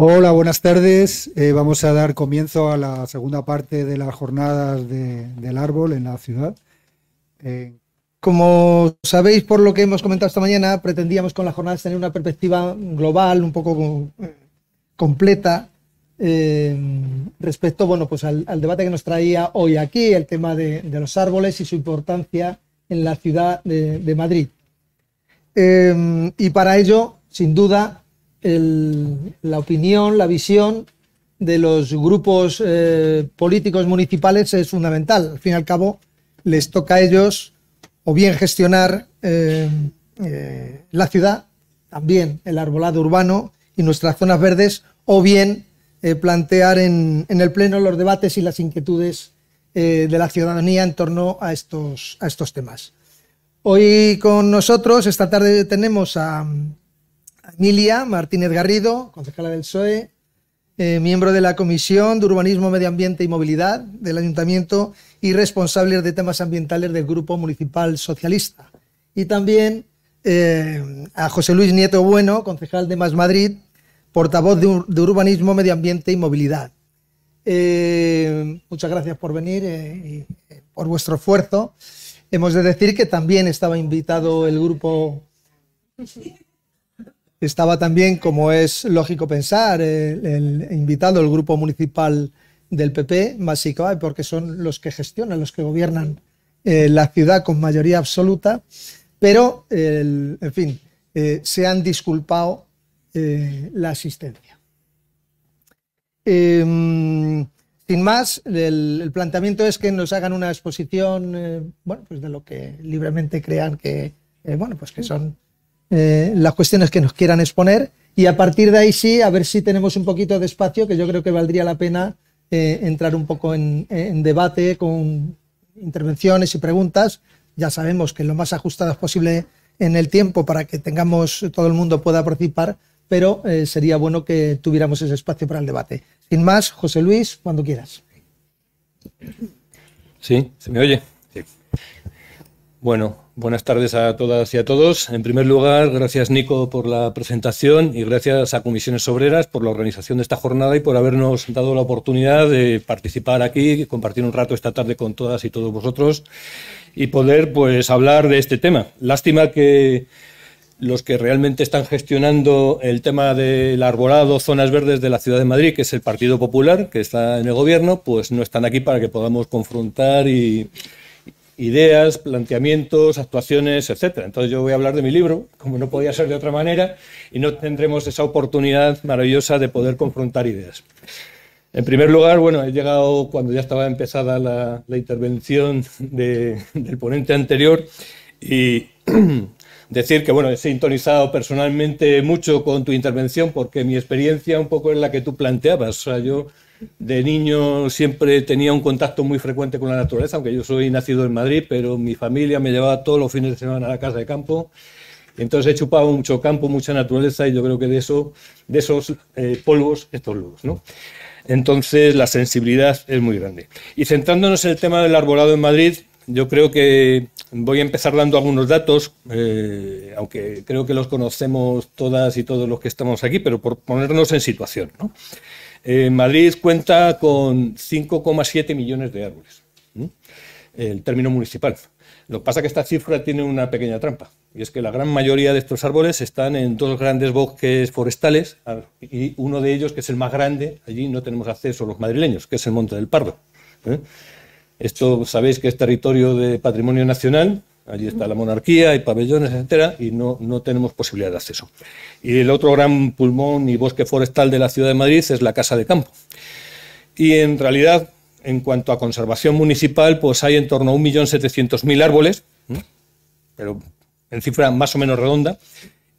Hola, buenas tardes. Vamos a dar comienzo a la segunda parte de las jornadas del árbol en la ciudad. Eh, Como sabéis, por lo que hemos comentado esta mañana, pretendíamos con las jornadas tener una perspectiva global, un poco completa, respecto, bueno, pues al debate que nos traía hoy aquí, el tema de los árboles y su importancia en la ciudad de Madrid. Y para ello, sin duda, la opinión, la visión de los grupos políticos municipales es fundamental. Al fin y al cabo, les toca a ellos o bien gestionar la ciudad, también el arbolado urbano y nuestras zonas verdes, o bien plantear en el Pleno los debates y las inquietudes de la ciudadanía en torno a estos temas. Hoy con nosotros, esta tarde, tenemos a Emilia Martínez Garrido, concejala del PSOE, miembro de la Comisión de Urbanismo, Medio Ambiente y Movilidad del Ayuntamiento y responsable de temas ambientales del Grupo Municipal Socialista. Y también a José Luis Nieto Bueno, concejal de Más Madrid, portavoz de Urbanismo, Medio Ambiente y Movilidad. Muchas gracias por venir y por vuestro esfuerzo. Hemos de decir que también estaba invitado el grupo... Estaba también, como es lógico pensar, el invitado, el grupo municipal del PP, Masicaba, porque son los que gestionan, los que gobiernan la ciudad con mayoría absoluta, pero, en fin, se han disculpado la asistencia. Sin más, el planteamiento es que nos hagan una exposición, bueno, pues de lo que libremente crean que, bueno, pues que son las cuestiones que nos quieran exponer, y a partir de ahí sí, a ver si tenemos un poquito de espacio, que yo creo que valdría la pena entrar un poco en debate con intervenciones y preguntas. Ya sabemos que lo más ajustadas posible en el tiempo para que todo el mundo pueda participar, pero sería bueno que tuviéramos ese espacio para el debate. Sin más, José Luis, cuando quieras. Sí, ¿se me oye? Sí. Bueno, buenas tardes a todas y a todos. En primer lugar, gracias Nico por la presentación y gracias a Comisiones Obreras por la organización de esta jornada y por habernos dado la oportunidad de participar aquí y compartir un rato esta tarde con todas y todos vosotros y poder pues hablar de este tema. Lástima que los que realmente están gestionando el tema del arbolado, zonas verdes de la Ciudad de Madrid, que es el Partido Popular, que está en el gobierno, pues no están aquí para que podamos confrontar ideas, planteamientos, actuaciones, etcétera. Entonces yo voy a hablar de mi libro, como no podía ser de otra manera, y no tendremos esa oportunidad maravillosa de poder confrontar ideas. En primer lugar, bueno, he llegado cuando ya estaba empezada la intervención del ponente anterior y decir que, bueno, he sintonizado personalmente mucho con tu intervención porque mi experiencia un poco es la que tú planteabas. O sea, yo de niño siempre tenía un contacto muy frecuente con la naturaleza, aunque yo soy nacido en Madrid, pero mi familia me llevaba todos los fines de semana a la casa de campo. Entonces he chupado mucho campo, mucha naturaleza y yo creo que de esos polvos, estos lodos, ¿no? Entonces la sensibilidad es muy grande. Y centrándonos en el tema del arbolado en Madrid, yo creo que voy a empezar dando algunos datos, aunque creo que los conocemos todas y todos los que estamos aquí, pero por ponernos en situación, ¿no? Madrid cuenta con 5,7 millones de árboles, el término municipal. Lo que pasa es que esta cifra tiene una pequeña trampa, y es que la gran mayoría de estos árboles están en dos grandes bosques forestales, y uno de ellos, que es el más grande, allí no tenemos acceso los madrileños, que es el Monte del Pardo. Esto sabéis que es territorio de patrimonio nacional, allí está la monarquía, hay pabellones, etcétera, y no tenemos posibilidad de acceso. Y el otro gran pulmón y bosque forestal de la Ciudad de Madrid es la Casa de Campo. Y en realidad, en cuanto a conservación municipal, pues hay en torno a 1.700.000 árboles, pero en cifra más o menos redonda,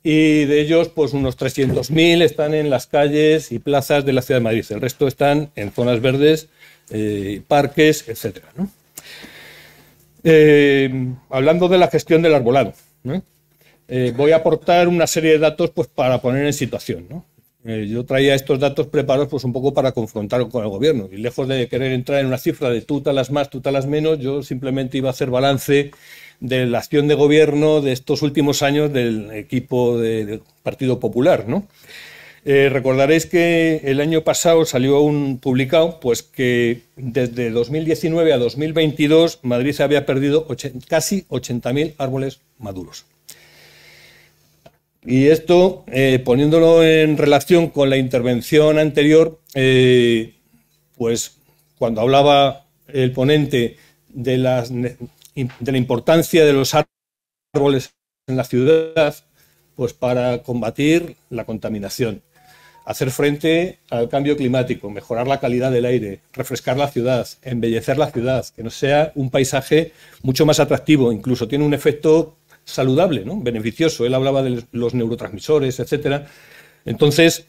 y de ellos pues unos 300.000 están en las calles y plazas de la Ciudad de Madrid. El resto están en zonas verdes, parques, etcétera, ¿no? Hablando de la gestión del arbolado, ¿no? Voy a aportar una serie de datos pues, para poner en situación, ¿no? Yo traía estos datos preparados pues, un poco para confrontar con el gobierno y lejos de querer entrar en una cifra de tú talas más, tú talas menos, yo simplemente iba a hacer balance de la acción de gobierno de estos últimos años del equipo del Partido Popular, ¿no? Recordaréis que el año pasado salió un publicado, pues que desde 2019 a 2022 Madrid había perdido casi 80.000 árboles maduros. Y esto, poniéndolo en relación con la intervención anterior, pues cuando hablaba el ponente de la importancia de los árboles en la ciudad, pues para combatir la contaminación, hacer frente al cambio climático, mejorar la calidad del aire, refrescar la ciudad, embellecer la ciudad, que no sea un paisaje mucho más atractivo, incluso tiene un efecto saludable, ¿no? Beneficioso. Él hablaba de los neurotransmisores, etcétera. Entonces,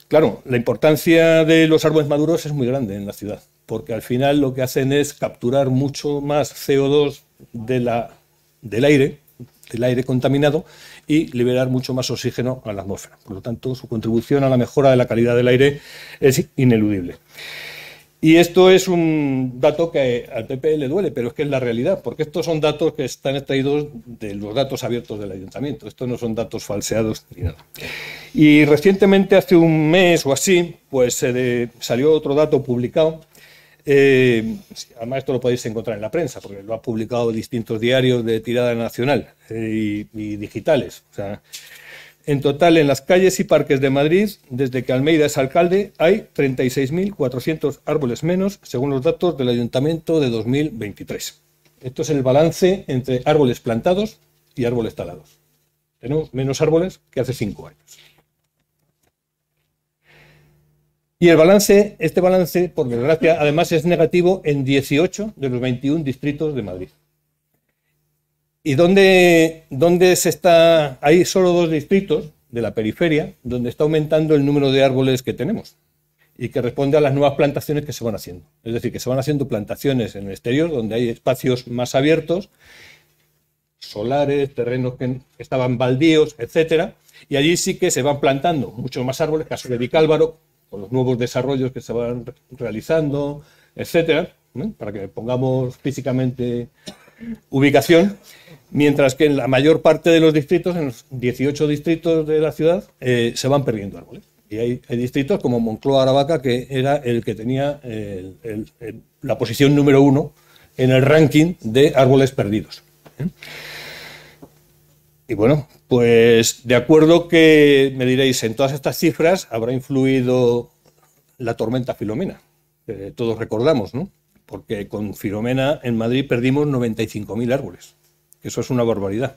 claro, la importancia de los árboles maduros es muy grande en la ciudad, porque al final lo que hacen es capturar mucho más CO2 del aire contaminado y liberar mucho más oxígeno a la atmósfera. Por lo tanto, su contribución a la mejora de la calidad del aire es ineludible. Y esto es un dato que al PP le duele, pero es que es la realidad, porque estos son datos que están extraídos de los datos abiertos del ayuntamiento. Estos no son datos falseados ni nada. Y recientemente, hace un mes o así, pues salió otro dato publicado. Además, esto lo podéis encontrar en la prensa, porque lo han publicado distintos diarios de tirada nacional y digitales. O sea, en total, en las calles y parques de Madrid, desde que Almeida es alcalde, hay 36.400 árboles menos, según los datos del Ayuntamiento de 2023. Esto es el balance entre árboles plantados y árboles talados. Tenemos menos árboles que hace 5 años. Y este balance, por desgracia, además es negativo en 18 de los 21 distritos de Madrid. ¿Y dónde se está? Hay solo 2 distritos de la periferia donde está aumentando el número de árboles que tenemos y que responde a las nuevas plantaciones que se van haciendo. Es decir, que se van haciendo plantaciones en el exterior donde hay espacios más abiertos, solares, terrenos que estaban baldíos, etcétera, y allí sí que se van plantando muchos más árboles, caso de Vicálvaro, con los nuevos desarrollos que se van realizando, etcétera, para que pongamos físicamente ubicación, mientras que en la mayor parte de los distritos, en los 18 distritos de la ciudad, se van perdiendo árboles. Y hay distritos como Moncloa, Aravaca, que era el que tenía la posición número 1 en el ranking de árboles perdidos. Y bueno, pues de acuerdo que me diréis, en todas estas cifras habrá influido la tormenta Filomena, que todos recordamos, ¿no? Porque con Filomena en Madrid perdimos 95.000 árboles. Eso es una barbaridad.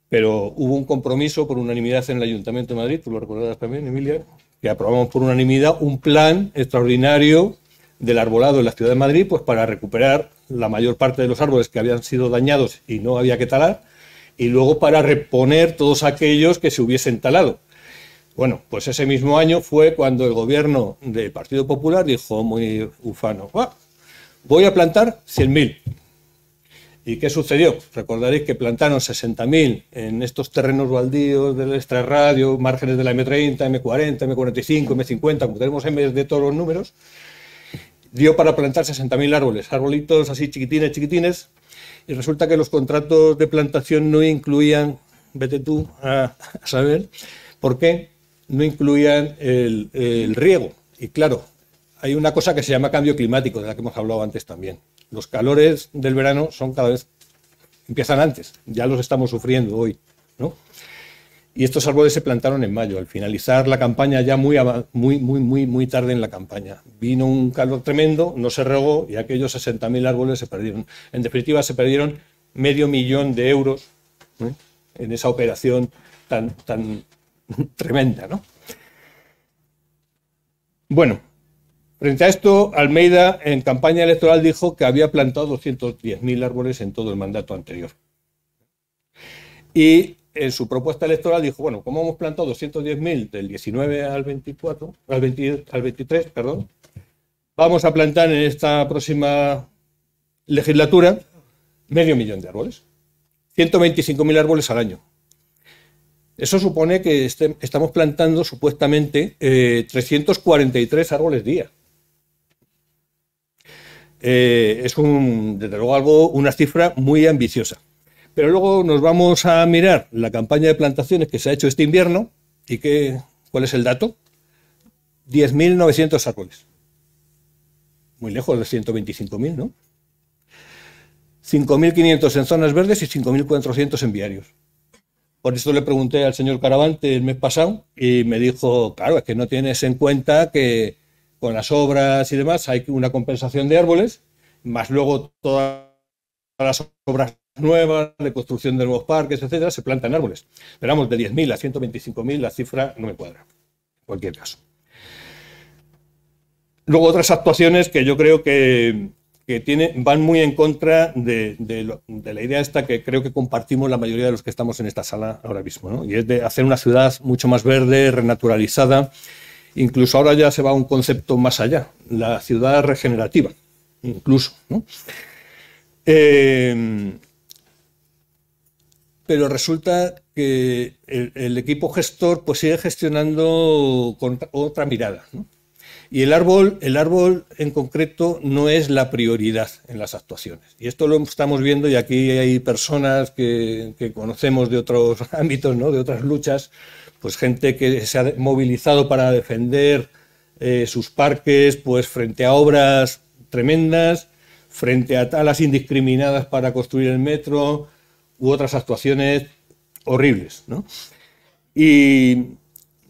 Pero hubo un compromiso por unanimidad en el Ayuntamiento de Madrid, tú lo recordarás también, Emilia, que aprobamos por unanimidad un plan extraordinario del arbolado en la ciudad de Madrid, pues para recuperar la mayor parte de los árboles que habían sido dañados y no había que talar, y luego para reponer todos aquellos que se hubiesen talado. Bueno, pues ese mismo año fue cuando el gobierno del Partido Popular dijo muy ufano, voy a plantar 100.000. ¿Y qué sucedió? Recordaréis que plantaron 60.000 en estos terrenos baldíos del extrarradio, márgenes de la M30, M40, M45, M50, como tenemos M de todos los números, dio para plantar 60.000 árboles, arbolitos así chiquitines, chiquitines, y resulta que los contratos de plantación no incluían, vete tú a saber, ¿por qué? No incluían el riego. Y claro, hay una cosa que se llama cambio climático, de la que hemos hablado antes también. Los calores del verano son cada vez, empiezan antes, ya los estamos sufriendo hoy, ¿no? Y estos árboles se plantaron en mayo, al finalizar la campaña ya muy tarde en la campaña. Vino un calor tremendo, no se regó y aquellos 60.000 árboles se perdieron. En definitiva, se perdieron $500.000 de euros, ¿eh? En esa operación tan tremenda, ¿no? Bueno, frente a esto, Almeida en campaña electoral dijo que había plantado 210.000 árboles en todo el mandato anterior. Y en su propuesta electoral dijo, bueno, como hemos plantado 210.000 del 19 al 23, perdón, vamos a plantar en esta próxima legislatura 500.000 de árboles, 125.000 árboles al año. Eso supone que estamos plantando supuestamente 343 árboles día. Es desde luego una cifra muy ambiciosa. Pero luego nos vamos a mirar la campaña de plantaciones que se ha hecho este invierno y ¿qué ¿Cuál es el dato? 10.900 árboles. Muy lejos de 125.000, ¿no? 5.500 en zonas verdes y 5.400 en viarios. Por eso le pregunté al señor Caravante el mes pasado y me dijo, claro, es que no tienes en cuenta que con las obras y demás hay una compensación de árboles, más luego todas las obras nuevas de construcción de nuevos parques, etcétera, se plantan árboles. Pero vamos, de 10.000 a 125.000 la cifra no me cuadra, en cualquier caso. Luego otras actuaciones que yo creo que van muy en contra de la idea esta que creo que compartimos la mayoría de los que estamos en esta sala ahora mismo, ¿no? Y es de hacer una ciudad mucho más verde, renaturalizada. Incluso ahora ya se va a un concepto más allá, la ciudad regenerativa, incluso, ¿no? Pero resulta que el equipo gestor pues sigue gestionando con otra mirada, ¿no? Y el árbol en concreto no es la prioridad en las actuaciones. Y esto lo estamos viendo, y aquí hay personas que conocemos de otros ámbitos, ¿no? De otras luchas, pues gente que se ha movilizado para defender sus parques pues frente a obras tremendas, frente a talas indiscriminadas para construir el metro u otras actuaciones horribles, ¿no? Y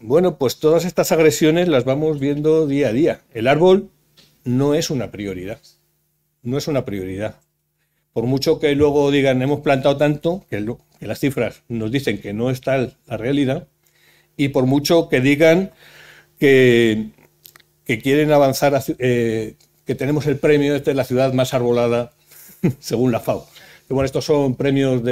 bueno, pues todas estas agresiones las vamos viendo día a día. El árbol no es una prioridad, no es una prioridad. Por mucho que luego digan, hemos plantado tanto, que las cifras nos dicen que no es tal la realidad, y por mucho que digan que quieren avanzar, que tenemos el premio, esta es la ciudad más arbolada, según la FAO. Que bueno, estos son premios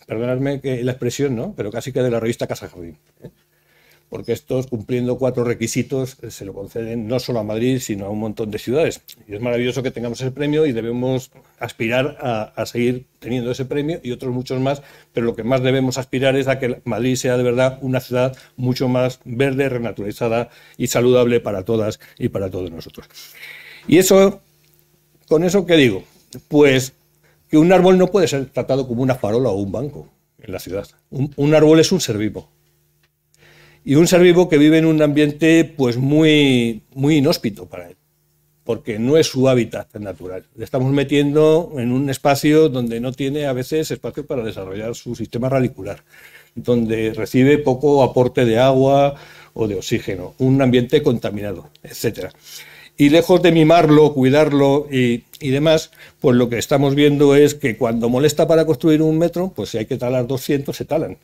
perdonadme que la expresión, ¿no? Pero casi que de la revista Casa Jardín, ¿eh? Porque estos, cumpliendo 4 requisitos, se lo conceden no solo a Madrid, sino a un montón de ciudades. Y es maravilloso que tengamos ese premio y debemos aspirar a seguir teniendo ese premio y otros muchos más, pero lo que más debemos aspirar es a que Madrid sea de verdad una ciudad mucho más verde, renaturalizada y saludable para todas y para todos nosotros. Y eso, ¿con eso qué digo? Pues que un árbol no puede ser tratado como una farola o un banco en la ciudad. Un árbol es un ser vivo. Y un ser vivo que vive en un ambiente pues muy inhóspito para él, porque no es su hábitat natural. Le estamos metiendo en un espacio donde no tiene a veces espacio para desarrollar su sistema radicular, donde recibe poco aporte de agua o de oxígeno, un ambiente contaminado, etcétera. Y lejos de mimarlo, cuidarlo y demás, pues lo que estamos viendo es que cuando molesta para construir un metro, pues si hay que talar 200, se talan.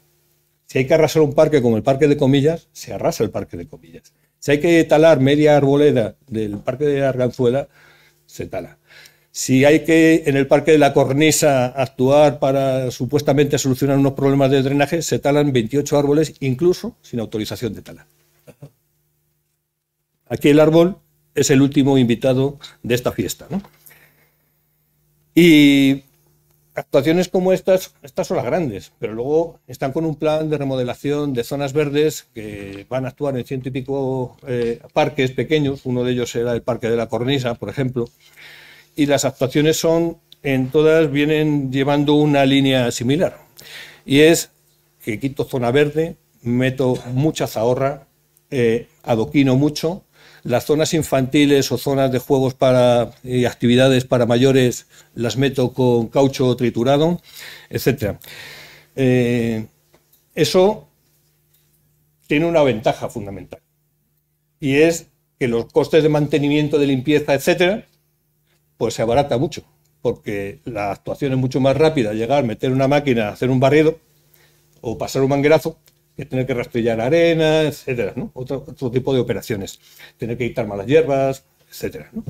Si hay que arrasar un parque como el Parque de Comillas, se arrasa el Parque de Comillas. Si hay que talar media arboleda del Parque de Arganzuela, se tala. Si hay que en el Parque de la Cornisa actuar para supuestamente solucionar unos problemas de drenaje, se talan 28 árboles, incluso sin autorización de tala. Aquí el árbol es el último invitado de esta fiesta, ¿no? Y actuaciones como estas son las grandes, pero luego están con un plan de remodelación de zonas verdes que van a actuar en 100 y pico parques pequeños. Uno de ellos era el Parque de la Cornisa, por ejemplo, y las actuaciones todas vienen llevando una línea similar, y es que quito zona verde, meto mucha zahorra, adoquino mucho. Las zonas infantiles o zonas de juegos y actividades para mayores las meto con caucho triturado, etc. Eso tiene una ventaja fundamental, y es que los costes de mantenimiento, de limpieza, etc., pues se abarata mucho, porque la actuación es mucho más rápida, llegar, meter una máquina, hacer un barrido o pasar un manguerazo, que tener que rastrillar arena, etcétera, ¿no? Otro tipo de operaciones, tener que quitar malas hierbas, etcétera, ¿no?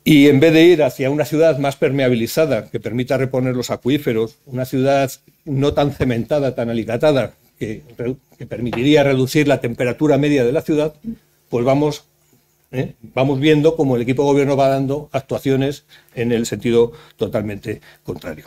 Y en vez de ir hacia una ciudad más permeabilizada, que permita reponer los acuíferos, una ciudad no tan cementada, tan alicatada, que permitiría reducir la temperatura media de la ciudad, pues vamos viendo cómo el equipo de gobierno va dando actuaciones en el sentido totalmente contrario.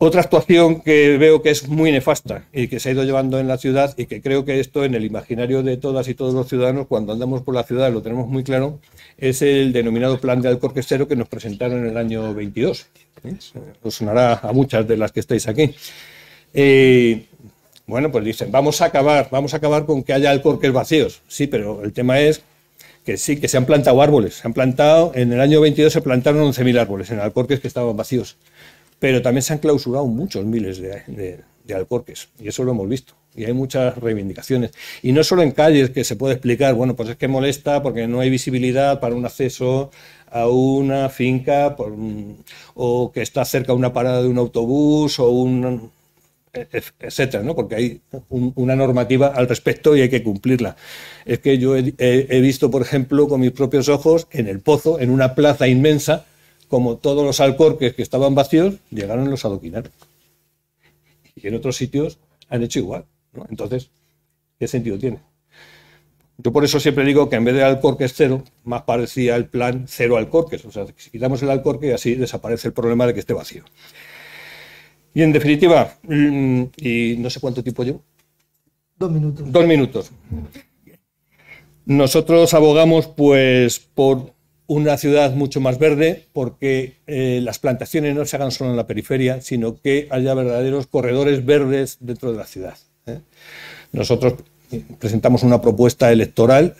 Otra actuación que veo que es muy nefasta y que se ha ido llevando en la ciudad, y que creo que esto en el imaginario de todas y todos los ciudadanos, cuando andamos por la ciudad lo tenemos muy claro, es el denominado Plan de Alcorquestero que nos presentaron en el año 22. Os sonará a muchas de las que estáis aquí. Bueno, pues dicen, vamos a acabar con que haya alcorques vacíos. Sí, pero el tema es que sí, que se han plantado árboles. Se han plantado, en el año 22 se plantaron 11.000 árboles en alcorques que estaban vacíos. Pero también se han clausurado muchos miles de alcorques, y eso lo hemos visto. Y hay muchas reivindicaciones. Y no solo en calles, que se puede explicar, bueno, pues es que molesta porque no hay visibilidad para un acceso a una finca o que está cerca de una parada de un autobús o etcétera, ¿no? Porque hay una normativa al respecto y hay que cumplirla. Es que yo he visto, por ejemplo, con mis propios ojos, en El Pozo, en una plaza inmensa, como todos los alcorques que estaban vacíos llegaron los adoquinaron. Y en otros sitios han hecho igual, ¿no? Entonces, ¿qué sentido tiene? Yo por eso siempre digo que en vez de alcorques cero, más parecía el plan cero alcorques. O sea, si quitamos el alcorque, así desaparece el problema de que esté vacío. Y en definitiva, y no sé cuánto tiempo llevo. 2 minutos. 2 minutos. Nosotros abogamos pues por una ciudad mucho más verde, porque las plantaciones no se hagan solo en la periferia, sino que haya verdaderos corredores verdes dentro de la ciudad. Nosotros presentamos una propuesta electoral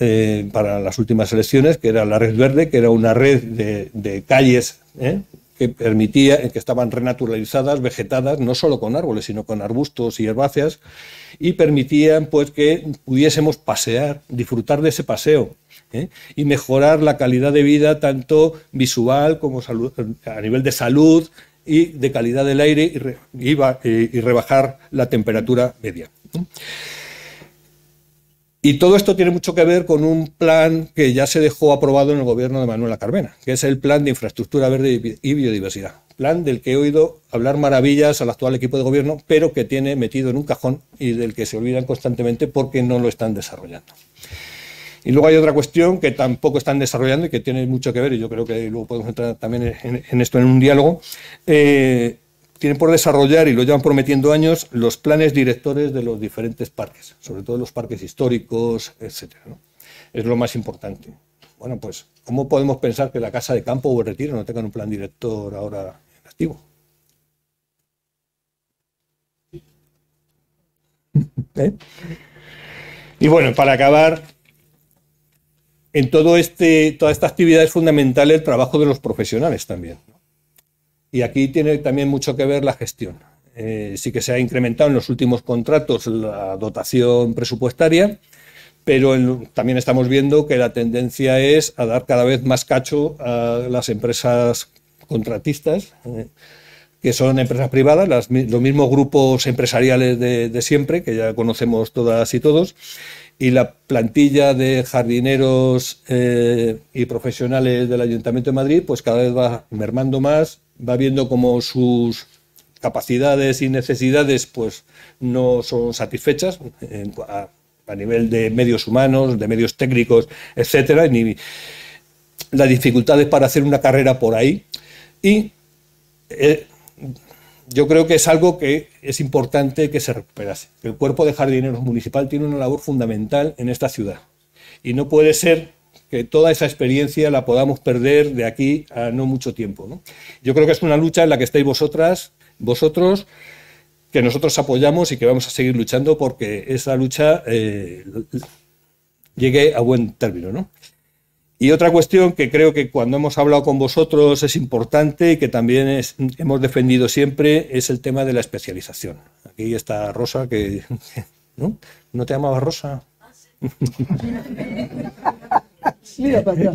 para las últimas elecciones, que era la Red Verde, que era una red de calles que permitía, que estaban renaturalizadas, vegetadas, no solo con árboles, sino con arbustos y herbáceas, y permitían pues que pudiésemos pasear, disfrutar de ese paseo, y mejorar la calidad de vida tanto visual como a nivel de salud y de calidad del aire y rebajar la temperatura media. Y todo esto tiene mucho que ver con un plan que ya se dejó aprobado en el gobierno de Manuela Carmena, que es el Plan de Infraestructura Verde y Biodiversidad. Plan del que he oído hablar maravillas al actual equipo de gobierno, pero que tiene metido en un cajón y del que se olvidan constantemente porque no lo están desarrollando. Y luego hay otra cuestión que tampoco están desarrollando y que tiene mucho que ver, y yo creo que luego podemos entrar también en esto en un diálogo. Tienen por desarrollar, y lo llevan prometiendo años, los planes directores de los diferentes parques, sobre todo los parques históricos, etcétera, ¿no? Es lo más importante. Bueno, pues, ¿cómo podemos pensar que la Casa de Campo o el Retiro no tengan un plan director ahora en activo? Y bueno, para acabar, en toda esta actividad es fundamental el trabajo de los profesionales también. Y aquí tiene también mucho que ver la gestión. Sí que se ha incrementado en los últimos contratos la dotación presupuestaria, pero también estamos viendo que la tendencia es a dar cada vez más cacho a las empresas contratistas, que son empresas privadas, los mismos grupos empresariales de siempre, que ya conocemos todas y todos, y la plantilla de jardineros y profesionales del Ayuntamiento de Madrid pues cada vez va mermando más, va viendo como sus capacidades y necesidades pues no son satisfechas a nivel de medios humanos, de medios técnicos, etcétera, ni las dificultades para hacer una carrera por ahí. Y yo creo que es algo que es importante que se recuperase. El cuerpo de jardineros municipal tiene una labor fundamental en esta ciudad y no puede ser que toda esa experiencia la podamos perder de aquí a no mucho tiempo, ¿no? Yo creo que es una lucha en la que estáis vosotros, que nosotros apoyamos y que vamos a seguir luchando porque esa lucha llegue a buen término, ¿no? Y otra cuestión que creo que cuando hemos hablado con vosotros es importante y que también hemos defendido siempre es el tema de la especialización. Aquí está Rosa, que ¿no? ¿No te llamabas Rosa?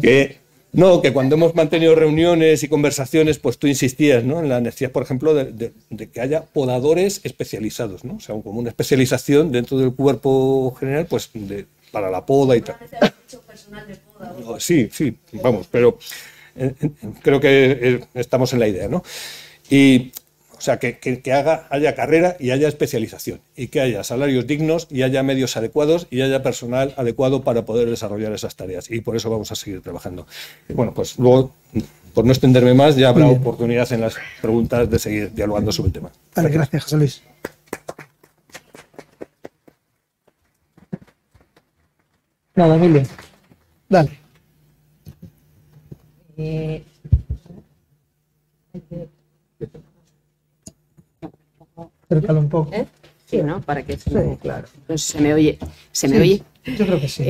Que cuando hemos mantenido reuniones y conversaciones, pues tú insistías, ¿no?, en la necesidad, por ejemplo, de que haya podadores especializados, ¿no? O sea, como una especialización dentro del cuerpo general, pues para la poda y tal. Sí, vamos, pero creo que estamos en la idea, ¿no? Y, o sea, que haya carrera y haya especialización, y que haya salarios dignos y haya medios adecuados y haya personal adecuado para poder desarrollar esas tareas. Y por eso vamos a seguir trabajando. Y bueno, pues luego, por no extenderme más, ya habrá oportunidad en las preguntas de seguir dialogando sobre el tema. Vale, gracias, José Luis. Nada, Emilio. Dale. Acércalo un poco. ¿Eh? Sí, ¿no? Para que Sí, claro. no sé si se me oye. ¿Se me Sí, oye? Yo creo que sí.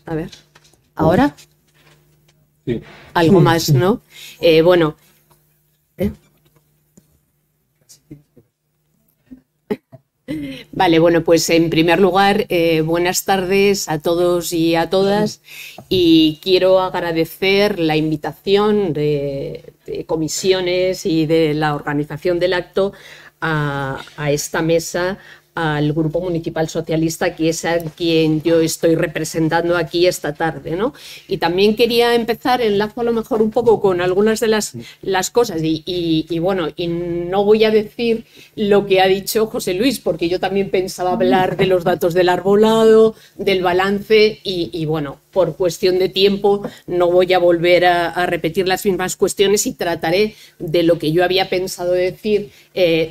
A ver. ¿Ahora? Sí. Algo Sí, más, sí. ¿no? Bueno. Vale, bueno, pues en primer lugar, buenas tardes a todos y a todas, y quiero agradecer la invitación de comisiones y de la organización del acto a esta mesa, al Grupo Municipal Socialista, que es a quien yo estoy representando aquí esta tarde, ¿no? Y también quería empezar, enlazo a lo mejor un poco con algunas de las cosas, y bueno, y no voy a decir lo que ha dicho José Luis, porque yo también pensaba hablar de los datos del arbolado, del balance, y bueno, por cuestión de tiempo no voy a volver a repetir las mismas cuestiones y trataré de lo que yo había pensado decir,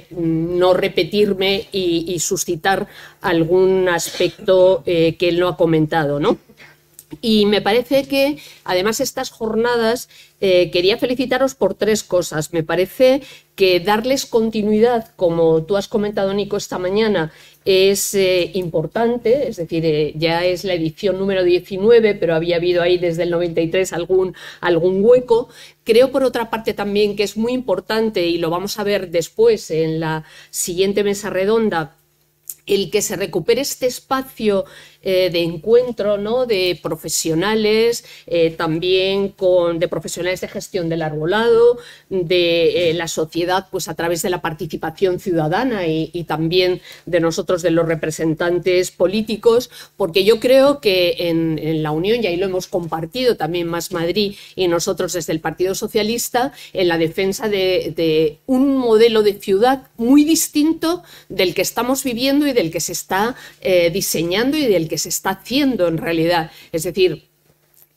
no repetirme y suscitar algún aspecto que él no ha comentado, ¿no? Y me parece que, además, estas jornadas, quería felicitaros por tres cosas. Me parece que darles continuidad, como tú has comentado, Nico, esta mañana, es importante, es decir, ya es la edición número 19, pero había habido ahí desde el 93 algún hueco. Creo, por otra parte, también que es muy importante, y lo vamos a ver después en la siguiente mesa redonda, el que se recupere este espacio de encuentro, ¿no?, de profesionales, también de profesionales de gestión del arbolado, de la sociedad, pues a través de la participación ciudadana y también de nosotros, de los representantes políticos, porque yo creo que en la Unión, y ahí lo hemos compartido también Más Madrid y nosotros desde el Partido Socialista, en la defensa de un modelo de ciudad muy distinto del que estamos viviendo y del que se está diseñando y del que se está haciendo en realidad. Es decir,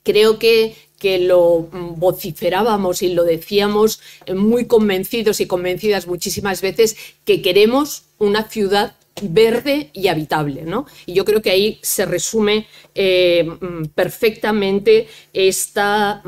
creo que lo vociferábamos y lo decíamos muy convencidos y convencidas muchísimas veces, que queremos una ciudad verde y habitable, ¿no? Y yo creo que ahí se resume perfectamente esta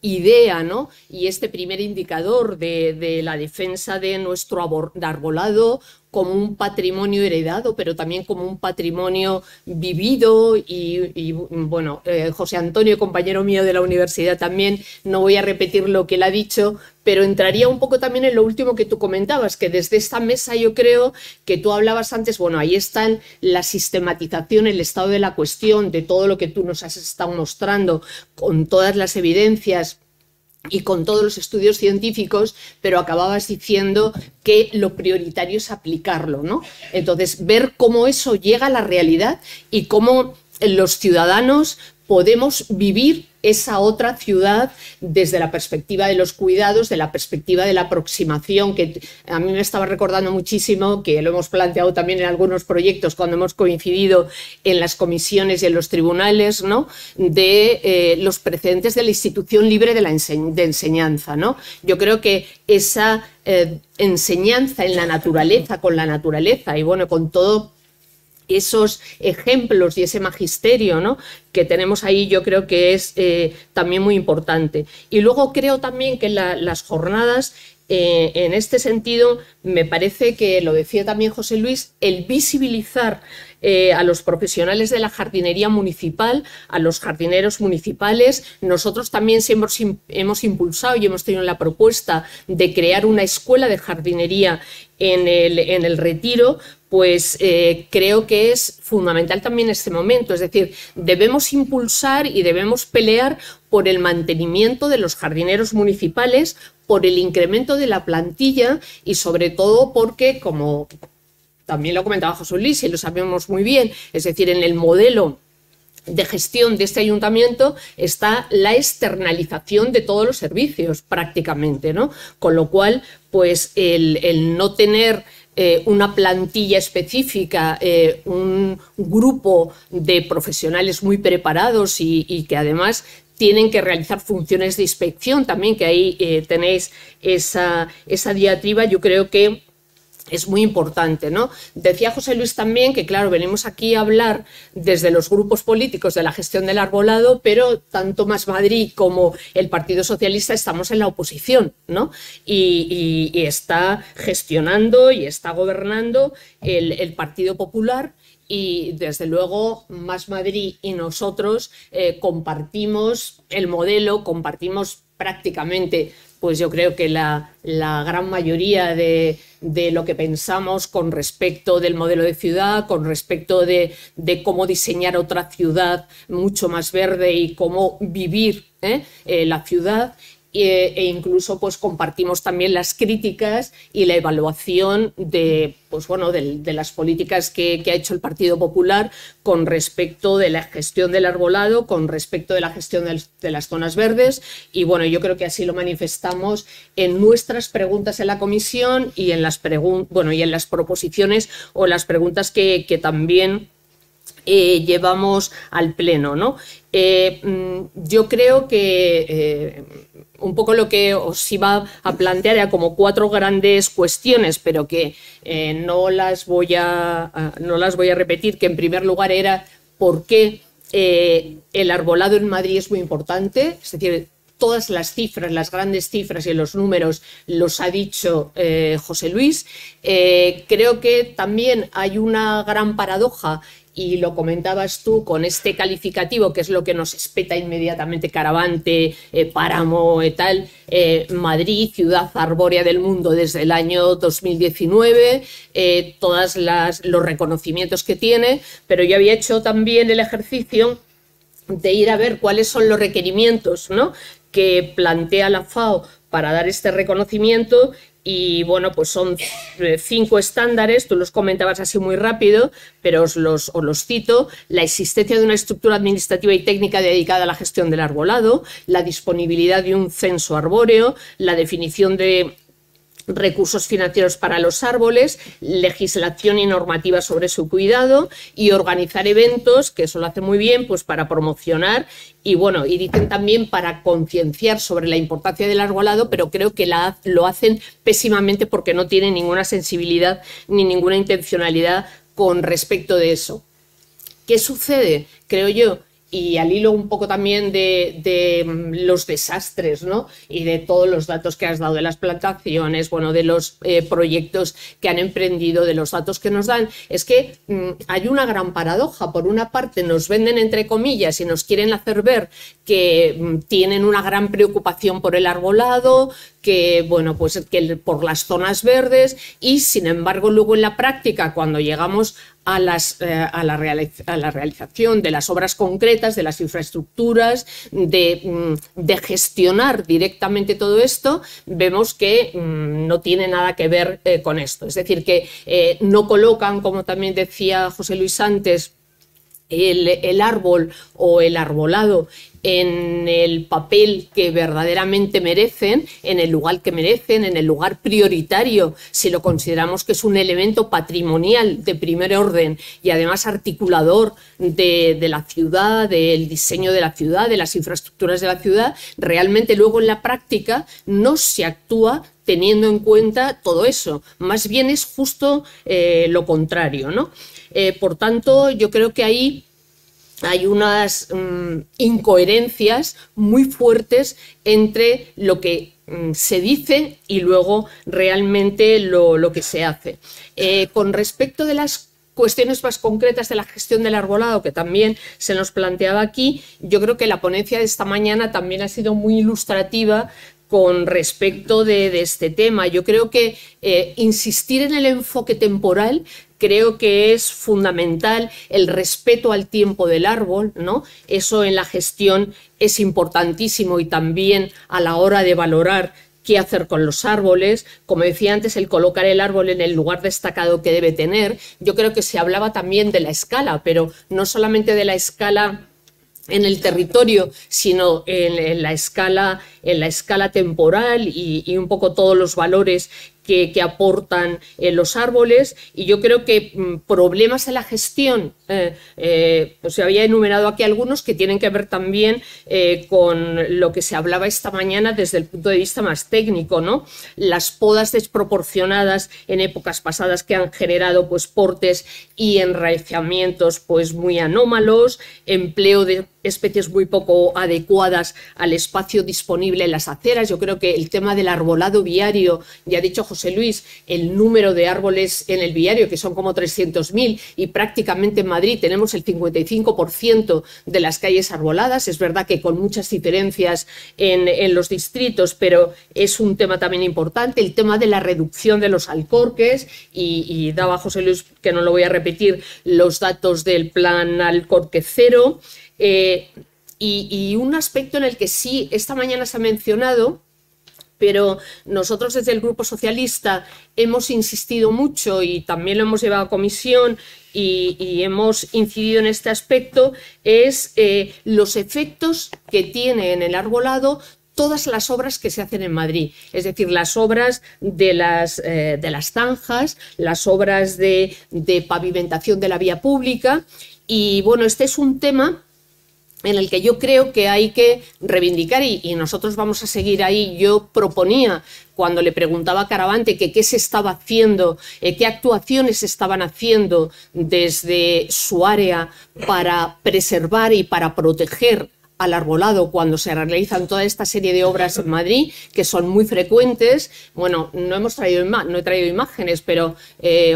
idea, ¿no?, y este primer indicador de la defensa de nuestro arbolado como un patrimonio heredado, pero también como un patrimonio vivido y bueno, José Antonio, compañero mío de la universidad también, no voy a repetir lo que él ha dicho, pero entraría un poco también en lo último que tú comentabas, que desde esta mesa yo creo que tú hablabas antes, bueno, ahí están la sistematización, el estado de la cuestión, de todo lo que tú nos has estado mostrando, con todas las evidencias y con todos los estudios científicos, pero acababas diciendo que lo prioritario es aplicarlo, ¿no? Entonces, ver cómo eso llega a la realidad y cómo los ciudadanos podemos vivir esa otra ciudad desde la perspectiva de los cuidados, de la perspectiva de la aproximación, que a mí me estaba recordando muchísimo, que lo hemos planteado también en algunos proyectos cuando hemos coincidido en las comisiones y en los tribunales, ¿no?, de los precedentes de la institución libre de enseñanza, ¿no? Yo creo que esa enseñanza en la naturaleza, con la naturaleza y bueno, con todo esos ejemplos y ese magisterio, ¿no?, que tenemos ahí, yo creo que es también muy importante. Y luego creo también que las jornadas, en este sentido, me parece que, lo decía también José Luis, el visibilizar a los profesionales de la jardinería municipal, a los jardineros municipales. Nosotros también hemos impulsado y hemos tenido la propuesta de crear una escuela de jardinería en el Retiro, pues creo que es fundamental también este momento. Es decir, debemos impulsar y debemos pelear por el mantenimiento de los jardineros municipales, por el incremento de la plantilla y sobre todo porque, como también lo comentaba José Luis y lo sabemos muy bien, es decir, en el modelo de gestión de este ayuntamiento está la externalización de todos los servicios prácticamente, ¿no? Con lo cual, pues el no tener una plantilla específica, un grupo de profesionales muy preparados y que además tienen que realizar funciones de inspección también, que ahí tenéis esa diatriba, yo creo que es muy importante, ¿no? Decía José Luis también que, claro, venimos aquí a hablar desde los grupos políticos de la gestión del arbolado, pero tanto Más Madrid como el Partido Socialista estamos en la oposición, ¿no? Y está gestionando y está gobernando el Partido Popular. Y desde luego Más Madrid y nosotros compartimos el modelo, compartimos prácticamente, pues yo creo que la gran mayoría de lo que pensamos con respecto del modelo de ciudad, con respecto de cómo diseñar otra ciudad mucho más verde y cómo vivir la ciudad. E incluso pues compartimos también las críticas y la evaluación de, pues, bueno, de las políticas que ha hecho el Partido Popular con respecto de la gestión del arbolado, con respecto de la gestión de las zonas verdes. Y bueno, yo creo que así lo manifestamos en nuestras preguntas en la comisión y en las, y en las proposiciones o las preguntas que también llevamos al Pleno, ¿no? Yo creo que un poco lo que os iba a plantear era como 4 grandes cuestiones, pero que no las voy a repetir, que en primer lugar era por qué el arbolado en Madrid es muy importante, es decir, todas las cifras, las grandes cifras y los números los ha dicho José Luis. Creo que también hay una gran paradoja, y lo comentabas tú con este calificativo, que es lo que nos espeta inmediatamente: Caravante, Páramo, tal, Madrid, ciudad arbórea del mundo desde el año 2019, todos los reconocimientos que tiene, pero yo había hecho también el ejercicio de ir a ver cuáles son los requerimientos, ¿no?, que plantea la FAO para dar este reconocimiento. Y bueno, pues son 5 estándares, tú los comentabas así muy rápido, pero os los cito: la existencia de una estructura administrativa y técnica dedicada a la gestión del arbolado, la disponibilidad de un censo arbóreo, la definición de recursos financieros para los árboles, legislación y normativa sobre su cuidado, y organizar eventos, que eso lo hace muy bien, pues para promocionar y bueno, y dicen también para concienciar sobre la importancia del arbolado, pero creo que lo hacen pésimamente porque no tienen ninguna sensibilidad ni ninguna intencionalidad con respecto de eso. ¿Qué sucede? Creo yo, y al hilo un poco también de los desastres, ¿no?, y de todos los datos que has dado de las plantaciones, bueno, de los proyectos que han emprendido, de los datos que nos dan, es que hay una gran paradoja. Por una parte nos venden entre comillas y nos quieren hacer ver que tienen una gran preocupación por el arbolado, que bueno, pues que por las zonas verdes, y sin embargo luego en la práctica, cuando llegamos a la realización de las obras concretas, de las infraestructuras, de gestionar directamente todo esto, vemos que no tiene nada que ver con esto. Es decir, que no colocan, como también decía José Luis antes, el árbol o el arbolado en el papel que verdaderamente merecen, en el lugar que merecen, en el lugar prioritario, si lo consideramos que es un elemento patrimonial de primer orden y además articulador de la ciudad, del diseño de la ciudad, de las infraestructuras de la ciudad. Realmente luego en la práctica no se actúa teniendo en cuenta todo eso, más bien es justo lo contrario, ¿no? Por tanto, yo creo que ahí hay unas incoherencias muy fuertes entre lo que se dice y luego realmente lo que se hace. Con respecto de las cuestiones más concretas de la gestión del arbolado, que también se nos planteaba aquí, yo creo que la ponencia de esta mañana también ha sido muy ilustrativa con respecto de este tema. Yo creo que insistir en el enfoque temporal creo que es fundamental, el respeto al tiempo del árbol, ¿no? Eso en la gestión es importantísimo, y también a la hora de valorar qué hacer con los árboles. Como decía antes, el colocar el árbol en el lugar destacado que debe tener. Yo creo que se hablaba también de la escala, pero no solamente de la escala en el territorio, sino en la escala temporal y un poco todos los valores que aportan los árboles, y yo creo que problemas en la gestión, pues se había enumerado aquí algunos que tienen que ver también con lo que se hablaba esta mañana desde el punto de vista más técnico, ¿no? Las podas desproporcionadas en épocas pasadas que han generado pues portes y enraizamientos pues muy anómalos, empleo de especies muy poco adecuadas al espacio disponible en las aceras. Yo creo que el tema del arbolado viario, ya ha dicho José Luis, el número de árboles en el viario, que son como 300.000, y prácticamente en Madrid tenemos el 55% de las calles arboladas. Es verdad que con muchas diferencias en los distritos, pero es un tema también importante. El tema de la reducción de los alcorques, y daba José Luis, que no lo voy a repetir, los datos del plan Alcorque Cero. Y un aspecto en el que sí esta mañana se ha mencionado, pero nosotros desde el Grupo Socialista hemos insistido mucho y también lo hemos llevado a comisión y hemos incidido en este aspecto, es los efectos que tiene en el arbolado todas las obras que se hacen en Madrid, es decir, las obras de las zanjas, las obras de pavimentación de la vía pública. Y bueno, este es un tema en el que yo creo que hay que reivindicar, y nosotros vamos a seguir ahí. Yo proponía, cuando le preguntaba a Caravante que qué se estaba haciendo, qué actuaciones se estaban haciendo desde su área para preservar y para proteger al arbolado cuando se realizan toda esta serie de obras en Madrid, que son muy frecuentes. Bueno, no he traído imágenes, pero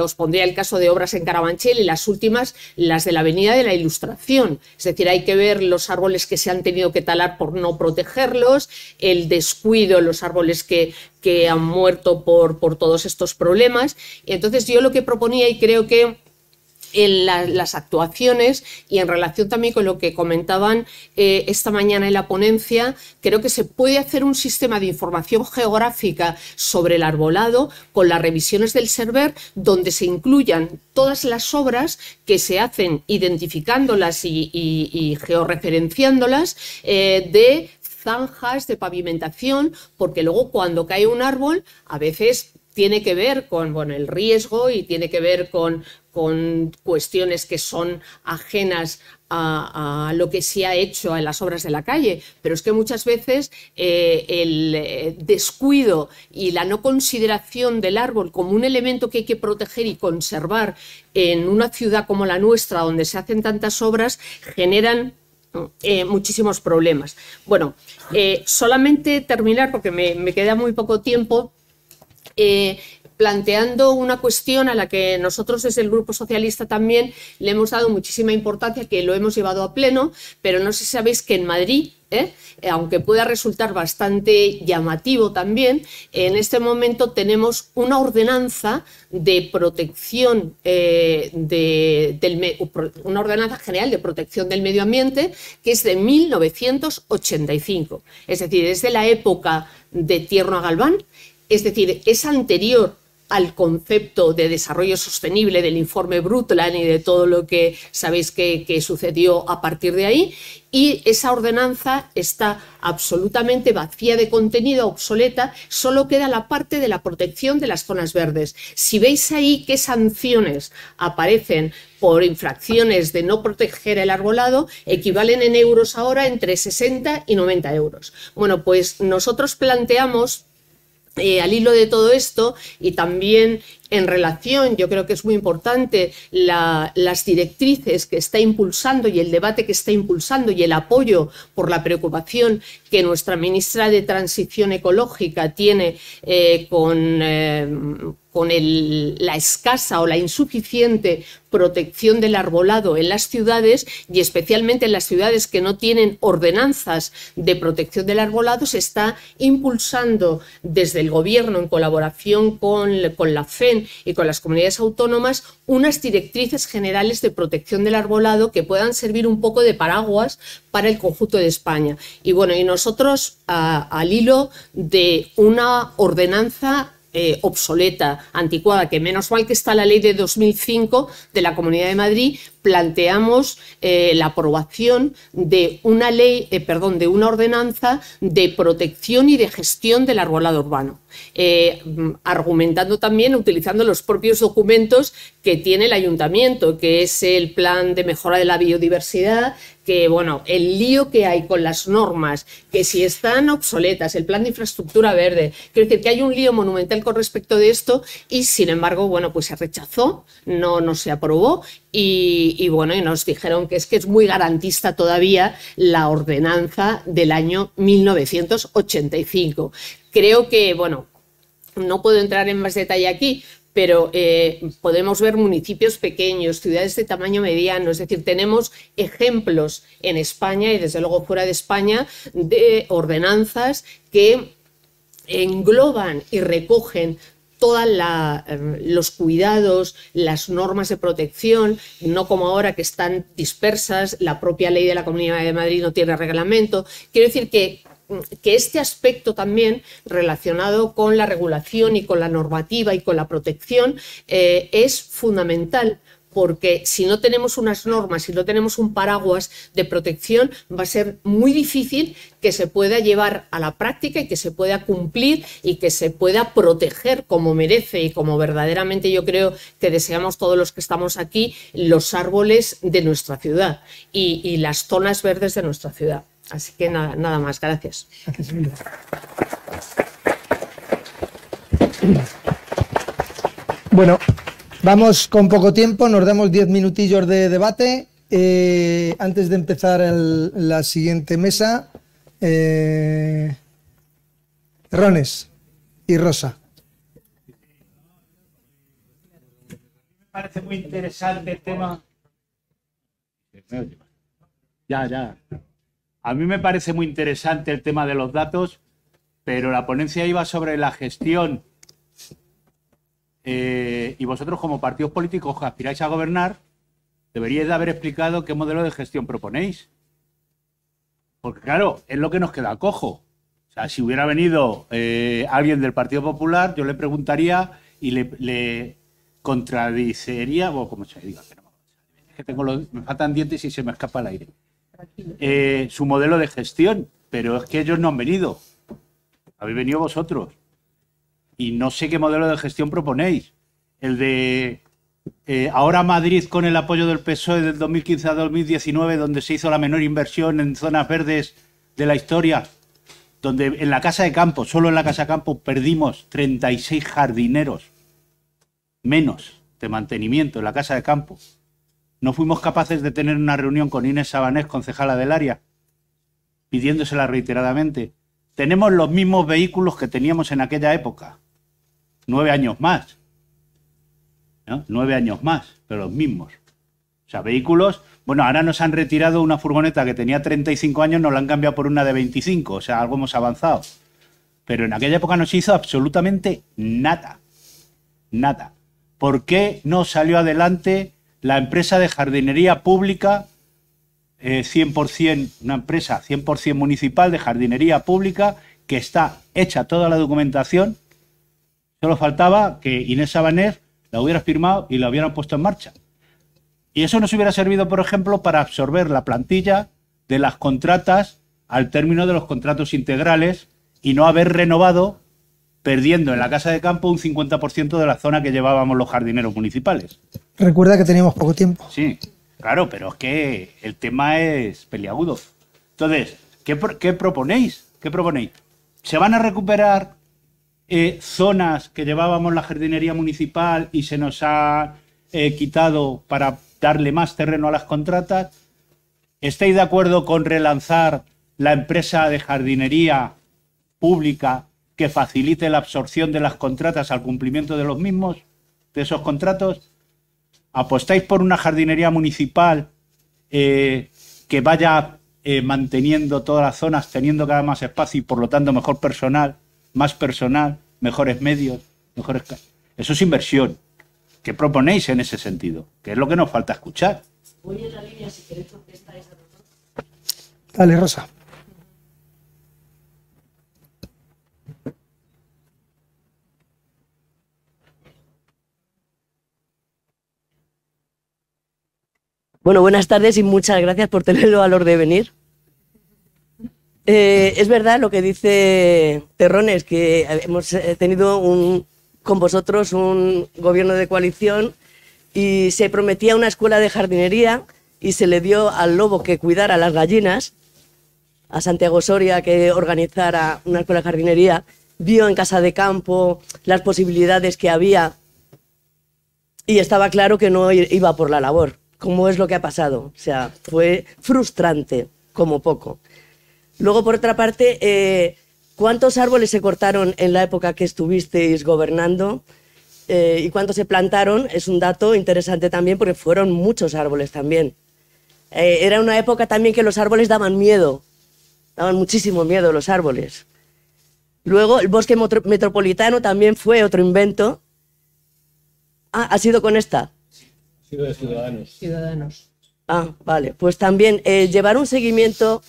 os pondría el caso de obras en Carabanchel y las últimas, las de la Avenida de la Ilustración. Es decir, hay que ver los árboles que se han tenido que talar por no protegerlos, el descuido, los árboles que han muerto por todos estos problemas. Y entonces yo lo que proponía, y creo que en las actuaciones, y en relación también con lo que comentaban esta mañana en la ponencia, creo que se puede hacer un sistema de información geográfica sobre el arbolado con las revisiones del SERVER, donde se incluyan todas las obras que se hacen identificándolas y georreferenciándolas, de zanjas, de pavimentación, porque luego cuando cae un árbol a veces tiene que ver con el riesgo y tiene que ver con cuestiones que son ajenas a lo que se ha hecho en las obras de la calle, pero es que muchas veces el descuido y la no consideración del árbol como un elemento que hay que proteger y conservar en una ciudad como la nuestra, donde se hacen tantas obras, generan muchísimos problemas. Bueno, solamente terminar, porque me queda muy poco tiempo, planteando una cuestión a la que nosotros desde el Grupo Socialista también le hemos dado muchísima importancia, que lo hemos llevado a pleno, pero no sé si sabéis que en Madrid, aunque pueda resultar bastante llamativo también, en este momento tenemos una ordenanza de protección, una ordenanza general de protección del medio ambiente, que es de 1985, es decir, es de la época de Tierno a Galván, es decir, es anterior al concepto de desarrollo sostenible del informe Brundtland y de todo lo que sabéis que sucedió a partir de ahí, y esa ordenanza está absolutamente vacía de contenido, obsoleta. Solo queda la parte de la protección de las zonas verdes. Si veis ahí qué sanciones aparecen por infracciones de no proteger el arbolado, equivalen en euros ahora entre 60 y 90 euros. Bueno, pues nosotros planteamos, al hilo de todo esto, y también en relación, yo creo que es muy importante, las directrices que está impulsando y el debate que está impulsando y el apoyo por la preocupación que nuestra ministra de Transición Ecológica tiene con la escasa o la insuficiente protección del arbolado en las ciudades, y especialmente en las ciudades que no tienen ordenanzas de protección del arbolado. Se está impulsando desde el Gobierno, en colaboración con la FEN y con las comunidades autónomas, unas directrices generales de protección del arbolado que puedan servir un poco de paraguas para el conjunto de España. Y bueno, y nosotros, al hilo de una ordenanza obsoleta, anticuada, que menos mal que está la ley de 2005 de la Comunidad de Madrid, planteamos la aprobación de una ley, de una ordenanza de protección y de gestión del arbolado urbano, argumentando también, utilizando los propios documentos que tiene el ayuntamiento, que es el plan de mejora de la biodiversidad, que bueno, el lío que hay con las normas, que si están obsoletas, el plan de infraestructura verde, quiero decir que hay un lío monumental con respecto de esto y sin embargo, bueno, pues se rechazó, no se aprobó y bueno, y nos dijeron que es muy garantista todavía la ordenanza del año 1985. Creo que, bueno, no puedo entrar en más detalle aquí, pero podemos ver municipios pequeños, ciudades de tamaño mediano, es decir, tenemos ejemplos en España y desde luego fuera de España de ordenanzas que engloban y recogen todos los cuidados, las normas de protección, no como ahora que están dispersas, la propia ley de la Comunidad de Madrid no tiene reglamento. Quiero decir que este aspecto también relacionado con la regulación y con la normativa y con la protección es fundamental, porque si no tenemos unas normas, si no tenemos un paraguas de protección, va a ser muy difícil que se pueda llevar a la práctica y que se pueda cumplir y que se pueda proteger como merece y como verdaderamente yo creo que deseamos todos los que estamos aquí, los árboles de nuestra ciudad y las zonas verdes de nuestra ciudad. Así que nada más, gracias. Bueno, vamos con poco tiempo, nos damos 10 minutillos de debate. Antes de empezar la siguiente mesa, Rones y Rosa. Me parece muy interesante el tema. Ya. A mí me parece muy interesante el tema de los datos, pero la ponencia iba sobre la gestión y vosotros como partidos políticos que aspiráis a gobernar deberíais de haber explicado qué modelo de gestión proponéis. Porque claro, es lo que nos queda cojo. O sea, si hubiera venido alguien del Partido Popular, yo le preguntaría y le contradicería, o como se diga, es que me faltan dientes y se me escapa el aire. Su modelo de gestión, pero es que ellos no han venido, habéis venido vosotros y no sé qué modelo de gestión proponéis, el de ahora Madrid con el apoyo del PSOE del 2015 a 2019, donde se hizo la menor inversión en zonas verdes de la historia, donde en la Casa de Campo, solo en la Casa de Campo perdimos 36 jardineros menos de mantenimiento en la Casa de Campo. No fuimos capaces de tener una reunión con Inés Sabanés, concejala del área, pidiéndosela reiteradamente. Tenemos los mismos vehículos que teníamos en aquella época. 9 años más. ¿No? 9 años más, pero los mismos. O sea, vehículos... Bueno, ahora nos han retirado una furgoneta que tenía 35 años, nos la han cambiado por una de 25. O sea, algo hemos avanzado. Pero en aquella época no se hizo absolutamente nada. Nada. ¿Por qué no salió adelante la empresa de jardinería pública, 100%, una empresa 100% municipal de jardinería pública, que está hecha toda la documentación? Solo faltaba que Inés Sabanés la hubiera firmado y la hubieran puesto en marcha. Y eso nos hubiera servido, por ejemplo, para absorber la plantilla de las contratas al término de los contratos integrales y no haber renovado, perdiendo en la Casa de Campo un 50% de la zona que llevábamos los jardineros municipales. Recuerda que teníamos poco tiempo. Sí, claro, pero es que el tema es peliagudo. Entonces, ¿qué proponéis? ¿Qué proponéis? ¿Se van a recuperar zonas que llevábamos la jardinería municipal y se nos ha quitado para darle más terreno a las contratas? ¿Estáis de acuerdo con relanzar la empresa de jardinería pública que facilite la absorción de las contratas al cumplimiento de los mismos, de esos contratos? ¿Apostáis por una jardinería municipal que vaya manteniendo todas las zonas, teniendo cada vez más espacio y por lo tanto mejor personal, más personal, mejores medios, mejores... Eso es inversión. ¿Qué proponéis en ese sentido? ¿Qué es lo que nos falta escuchar? Voy en la línea si queréis contestar esa pregunta. Dale, Rosa. Bueno, buenas tardes y muchas gracias por tener el valor de venir. Es verdad lo que dice Terrones, que hemos tenido con vosotros un gobierno de coalición y se prometía una escuela de jardinería y se le dio al Lobo que cuidara las gallinas, a Santiago Soria que organizara una escuela de jardinería, vio en Casa de Campo las posibilidades que había y estaba claro que no iba por la labor, como es lo que ha pasado. O sea, fue frustrante, como poco. Luego, por otra parte, ¿cuántos árboles se cortaron en la época que estuvisteis gobernando? Y cuántos se plantaron, es un dato interesante también, porque fueron muchos árboles también. Era una época también que los árboles daban miedo, daban muchísimo miedo los árboles. Luego, el bosque metropolitano también fue otro invento. Ah, ¿ha sido con esta? Ha sido de Ciudadanos. Ciudadanos. Ah, vale. Pues también llevar un seguimiento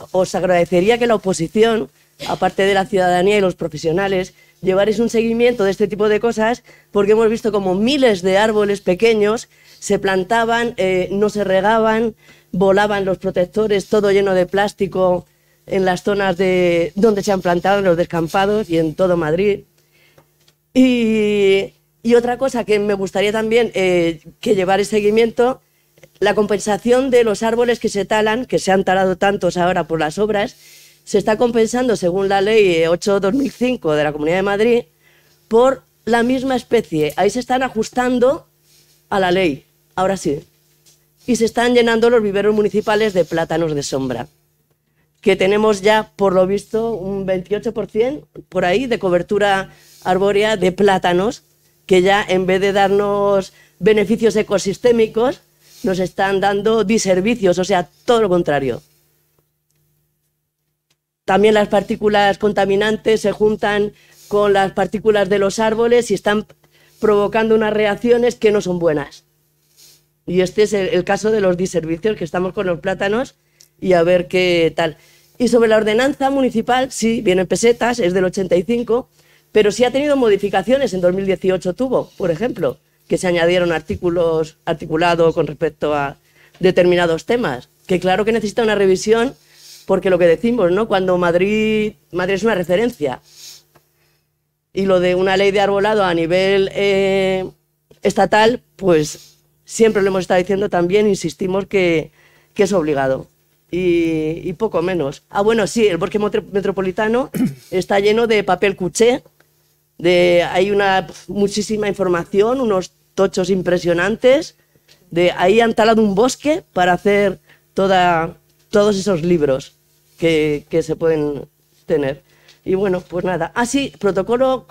os agradecería que la oposición, aparte de la ciudadanía y los profesionales, llevaréis un seguimiento de este tipo de cosas, porque hemos visto como miles de árboles pequeños se plantaban, no se regaban, volaban los protectores, todo lleno de plástico en las zonas donde se han plantado, en los descampados y en todo Madrid. Y otra cosa que me gustaría también que llevar seguimiento, la compensación de los árboles que se talan, que se han talado tantos ahora por las obras, se está compensando según la ley 8/2005 de la Comunidad de Madrid por la misma especie. Ahí se están ajustando a la ley, ahora sí. Y se están llenando los viveros municipales de plátanos de sombra, que tenemos ya, por lo visto, un 28% por ahí de cobertura arbórea de plátanos, que ya en vez de darnos beneficios ecosistémicos, nos están dando diservicios, o sea, todo lo contrario. También las partículas contaminantes se juntan con las partículas de los árboles y están provocando unas reacciones que no son buenas. Y este es el caso de los diservicios, que estamos con los plátanos y a ver qué tal. Y sobre la ordenanza municipal, sí, vienen pesetas, es del 85, pero sí ha tenido modificaciones. En 2018 tuvo, por ejemplo, que se añadieron articulado con respecto a determinados temas, que claro que necesita una revisión, porque lo que decimos, ¿no? Cuando Madrid es una referencia, y lo de una ley de arbolado a nivel estatal, pues siempre lo hemos estado diciendo también, insistimos que es obligado, y poco menos. Ah, bueno, sí, el bosque metropolitano está lleno de papel cuché, hay muchísima información, unos tochos impresionantes, ahí han talado un bosque para hacer todos esos libros que se pueden tener. Y bueno, pues nada. Ah, sí, protocolo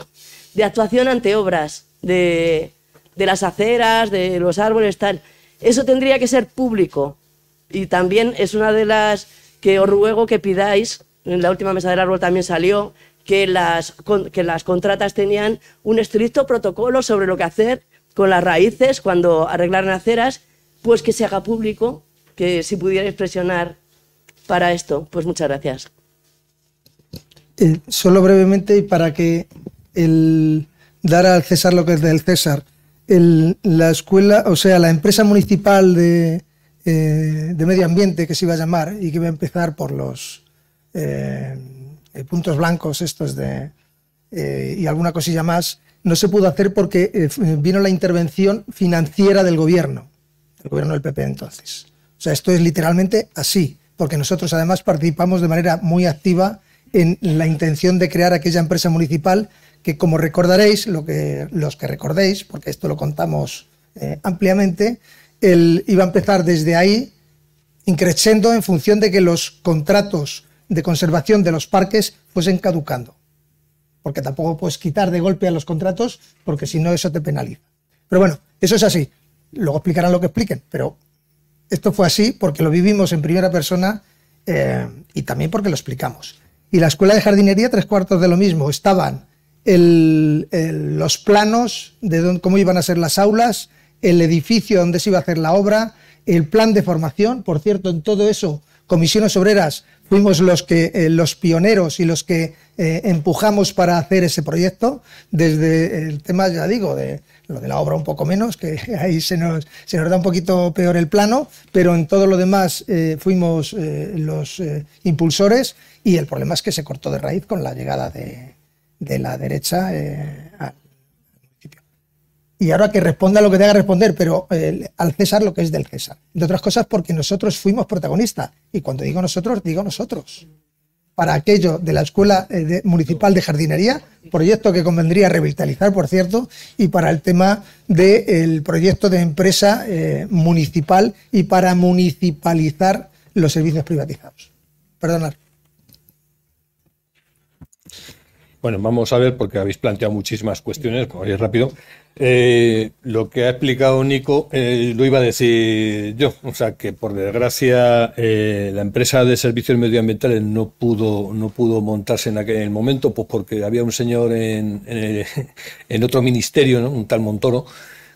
de actuación ante obras de las aceras, de los árboles, tal. Eso tendría que ser público. Y también es una de las que os ruego que pidáis, en la última mesa del árbol también salió, que las contratas tenían un estricto protocolo sobre lo que hacer con las raíces cuando arreglaran aceras, pues que se haga público, que si pudierais presionar para esto. Pues muchas gracias. Solo brevemente, y para que dar al César lo que es del César, la escuela, o sea, la empresa municipal de medio ambiente, que se iba a llamar y que iba a empezar por los puntos blancos estos y alguna cosilla más, no se pudo hacer porque vino la intervención financiera del gobierno del PP entonces. O sea, esto es literalmente así, porque nosotros además participamos de manera muy activa en la intención de crear aquella empresa municipal que, como recordaréis, los que recordéis, porque esto lo contamos ampliamente, iba a empezar desde ahí, increciendo en función de que los contratos de conservación de los parques fuesen caducando. Porque tampoco puedes quitar de golpe a los contratos, porque si no eso te penaliza. Pero bueno, eso es así. Luego explicarán lo que expliquen, pero esto fue así porque lo vivimos en primera persona y también porque lo explicamos. Y la escuela de jardinería, 3/4 de lo mismo. Estaban los planos de cómo iban a ser las aulas, el edificio donde se iba a hacer la obra, el plan de formación. Por cierto, en todo eso, Comisiones Obreras fuimos los pioneros y los que empujamos para hacer ese proyecto, desde el tema, ya digo, de lo de la obra un poco menos, que ahí se nos da un poquito peor el plano, pero en todo lo demás fuimos los impulsores, y el problema es que se cortó de raíz con la llegada de la derecha al municipio. Y ahora que responda lo que tenga que responder, pero al César lo que es del César. Entre otras cosas porque nosotros fuimos protagonistas, y cuando digo nosotros, digo nosotros. Para aquello de la Escuela Municipal de Jardinería, proyecto que convendría revitalizar, por cierto, y para el tema del proyecto de empresa municipal y para municipalizar los servicios privatizados. Perdonad. Bueno, vamos a ver, porque habéis planteado muchísimas cuestiones, voy rápido. Lo que ha explicado Nico lo iba a decir yo, o sea que por desgracia la empresa de servicios medioambientales no pudo montarse en aquel momento, pues porque había un señor en otro ministerio, ¿no? Un tal Montoro,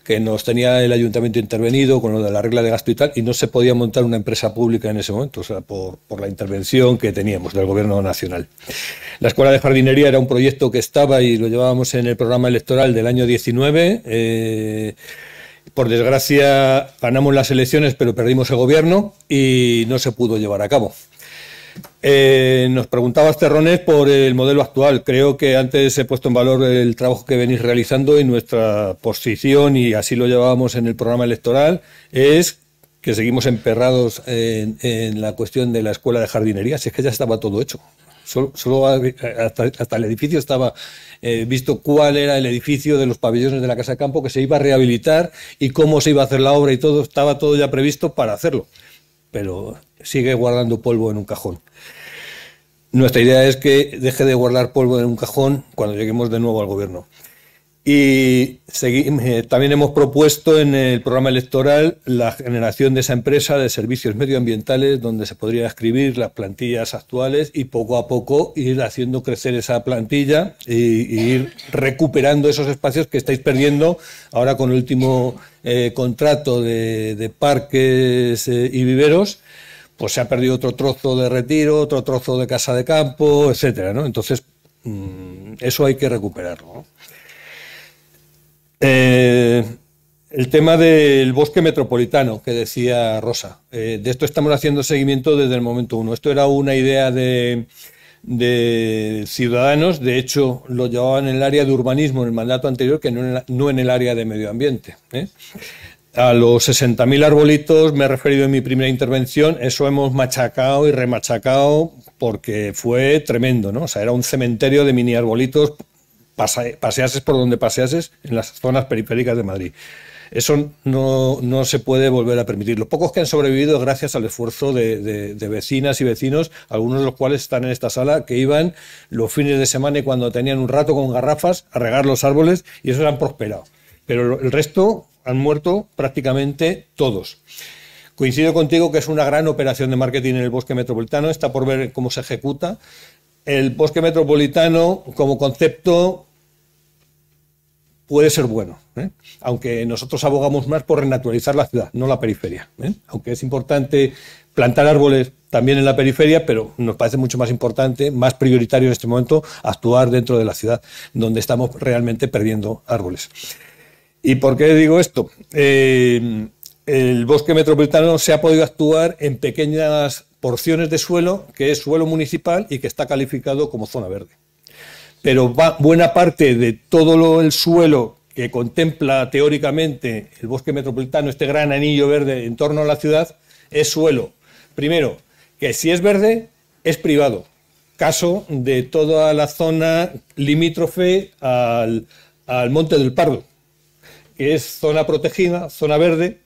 que nos tenía el ayuntamiento intervenido con lo de la regla de gasto y tal, y no se podía montar una empresa pública en ese momento, o sea, por la intervención que teníamos del gobierno nacional. La Escuela de Jardinería era un proyecto que estaba y lo llevábamos en el programa electoral del año 19. Por desgracia ganamos las elecciones, pero perdimos el gobierno y no se pudo llevar a cabo. Nos preguntabas, Terrones, por el modelo actual. Creo que antes he puesto en valor el trabajo que venís realizando, y nuestra posición, y así lo llevábamos en el programa electoral, es que seguimos emperrados en la cuestión de la Escuela de Jardinería. Si es que ya estaba todo hecho. Solo hasta el edificio estaba visto cuál era el edificio de los pabellones de la Casa de Campo que se iba a rehabilitar y cómo se iba a hacer la obra, y todo estaba todo ya previsto para hacerlo. Pero sigue guardando polvo en un cajón. Nuestra idea es que deje de guardar polvo en un cajón cuando lleguemos de nuevo al gobierno. Y también hemos propuesto en el programa electoral la generación de esa empresa de servicios medioambientales, donde se podría escribir las plantillas actuales y poco a poco ir haciendo crecer esa plantilla y ir recuperando esos espacios que estáis perdiendo ahora con el último contrato de parques y viveros. Pues se ha perdido otro trozo de retiro, otro trozo de casa de campo, etcétera, ¿no? Entonces, eso hay que recuperarlo, ¿no? El tema del bosque metropolitano que decía Rosa, de esto estamos haciendo seguimiento desde el momento uno. Esto era una idea de Ciudadanos, de hecho lo llevaban en el área de urbanismo en el mandato anterior, que no en el área de medio ambiente, ¿eh? A los 60.000 arbolitos me he referido en mi primera intervención. Eso hemos machacado y remachacado porque fue tremendo, ¿no? O sea, era un cementerio de mini arbolitos, paseases por donde paseases en las zonas periféricas de Madrid. Eso no se puede volver a permitir. Los pocos que han sobrevivido gracias al esfuerzo de vecinas y vecinos, algunos de los cuales están en esta sala, que iban los fines de semana y cuando tenían un rato con garrafas a regar los árboles, y esos han prosperado. Pero el resto han muerto prácticamente todos. Coincido contigo que es una gran operación de marketing en el bosque metropolitano. Está por ver cómo se ejecuta. El bosque metropolitano como concepto puede ser bueno, ¿eh? Aunque nosotros abogamos más por renaturalizar la ciudad, no la periferia, ¿eh? Aunque es importante plantar árboles también en la periferia, pero nos parece mucho más importante, más prioritario en este momento, actuar dentro de la ciudad, donde estamos realmente perdiendo árboles. ¿Y por qué digo esto? El bosque metropolitano se ha podido actuar en pequeñas porciones de suelo, que es suelo municipal y que está calificado como zona verde. Pero buena parte de todo el suelo que contempla teóricamente el bosque metropolitano, este gran anillo verde en torno a la ciudad, es suelo, primero, que si es verde, es privado. Caso de toda la zona limítrofe al Monte del Pardo, que es zona protegida, zona verde,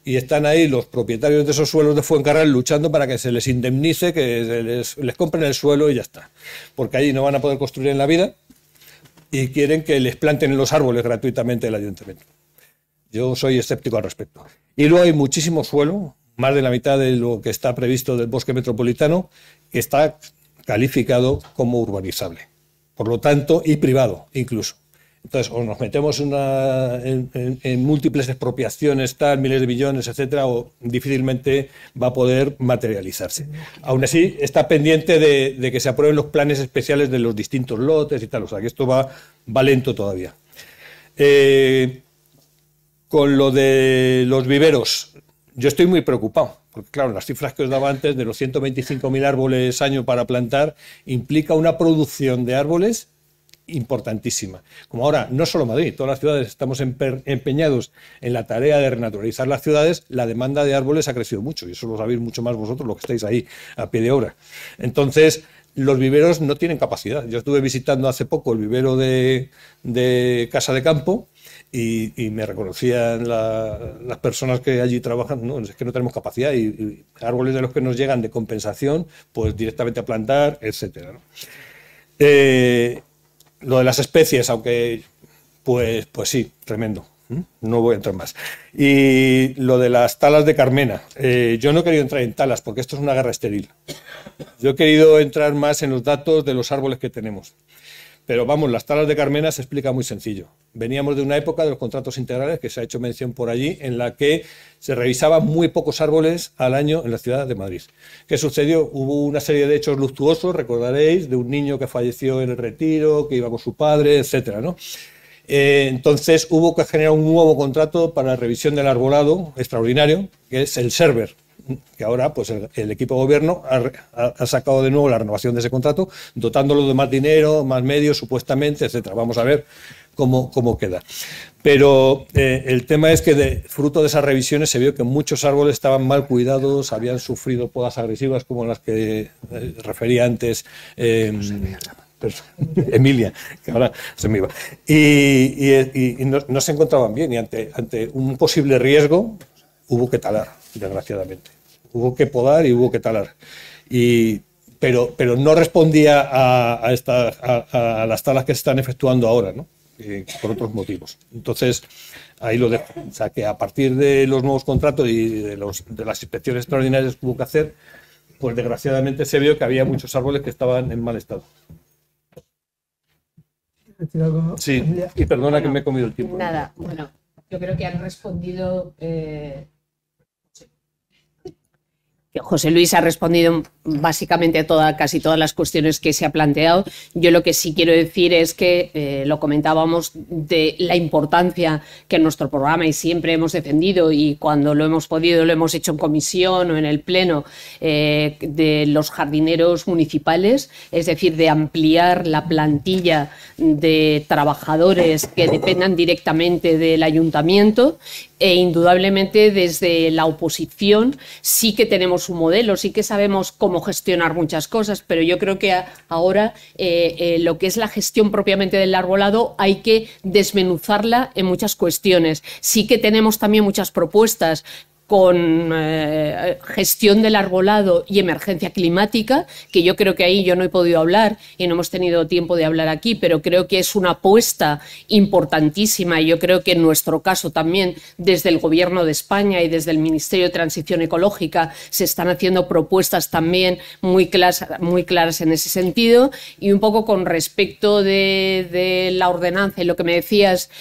y están ahí los propietarios de esos suelos de Fuencarral luchando para que se les indemnice, que les compren el suelo y ya está. Porque allí no van a poder construir en la vida y quieren que les planten los árboles gratuitamente el ayuntamiento. Yo soy escéptico al respecto. Y luego hay muchísimo suelo, más de la mitad de lo que está previsto del bosque metropolitano, que está calificado como urbanizable. Por lo tanto, y privado incluso. Entonces, o nos metemos en múltiples expropiaciones, tal, miles de billones, etcétera, o difícilmente va a poder materializarse. Aún así, está pendiente de que se aprueben los planes especiales de los distintos lotes y tal, o sea que esto va lento todavía. Con lo de los viveros, yo estoy muy preocupado, porque claro, las cifras que os daba antes de los 125.000 árboles año para plantar implica una producción de árboles importantísima. Como ahora, no solo Madrid, todas las ciudades estamos empeñados en la tarea de renaturalizar las ciudades, la demanda de árboles ha crecido mucho, y eso lo sabéis mucho más vosotros, los que estáis ahí a pie de obra. Entonces, los viveros no tienen capacidad. Yo estuve visitando hace poco el vivero de Casa de Campo, y me reconocían las personas que allí trabajan, no, es que no tenemos capacidad, y árboles de los que nos llegan de compensación, pues directamente a plantar, etcétera, ¿no? Lo de las especies, aunque pues sí, tremendo. No voy a entrar más. Y lo de las talas de Carmena. Yo no he querido entrar en talas porque esto es una guerra estéril. Yo he querido entrar más en los datos de los árboles que tenemos. Pero vamos, las talas de Carmena se explica muy sencillo. Veníamos de una época de los contratos integrales, que se ha hecho mención por allí, en la que se revisaban muy pocos árboles al año en la ciudad de Madrid. ¿Qué sucedió? Hubo una serie de hechos luctuosos, recordaréis, de un niño que falleció en el Retiro, que iba con su padre, etcétera, ¿no? Entonces hubo que generar un nuevo contrato para la revisión del arbolado extraordinario, que es el SERVER, que ahora pues el equipo de gobierno ha sacado de nuevo la renovación de ese contrato, dotándolo de más dinero, más medios, supuestamente, etcétera. Vamos a ver cómo queda. Pero el tema es que fruto de esas revisiones se vio que muchos árboles estaban mal cuidados, habían sufrido podas agresivas como las que refería antes Emilia, que ahora se me iba. Y no se encontraban bien, y ante un posible riesgo hubo que talar, desgraciadamente. Hubo que podar y hubo que talar. Pero no respondía a las talas que se están efectuando ahora, ¿no? Por otros motivos. Entonces, ahí lo dejo. O sea, que a partir de los nuevos contratos y de las inspecciones extraordinarias que hubo que hacer, pues desgraciadamente se vio que había muchos árboles que estaban en mal estado. Sí, y perdona que me he comido el tiempo. Nada, bueno, yo creo que han respondido... José Luis ha respondido básicamente a casi todas las cuestiones que se ha planteado. Yo lo que sí quiero decir es que lo comentábamos de la importancia que en nuestro programa y siempre hemos defendido, y cuando lo hemos podido lo hemos hecho en comisión o en el pleno, de los jardineros municipales, es decir, de ampliar la plantilla de trabajadores que dependan directamente del ayuntamiento. E indudablemente desde la oposición sí que tenemos un modelo, sí que sabemos cómo gestionar muchas cosas, pero yo creo que ahora lo que es la gestión propiamente del arbolado hay que desmenuzarla en muchas cuestiones. Sí que tenemos también muchas propuestas con gestión del arbolado y emergencia climática, que yo creo que ahí yo no he podido hablar y no hemos tenido tiempo de hablar aquí, pero creo que es una apuesta importantísima, y yo creo que en nuestro caso también desde el Gobierno de España y desde el Ministerio de Transición Ecológica se están haciendo propuestas también muy claras en ese sentido. Y un poco con respecto de la ordenanza y lo que me decías,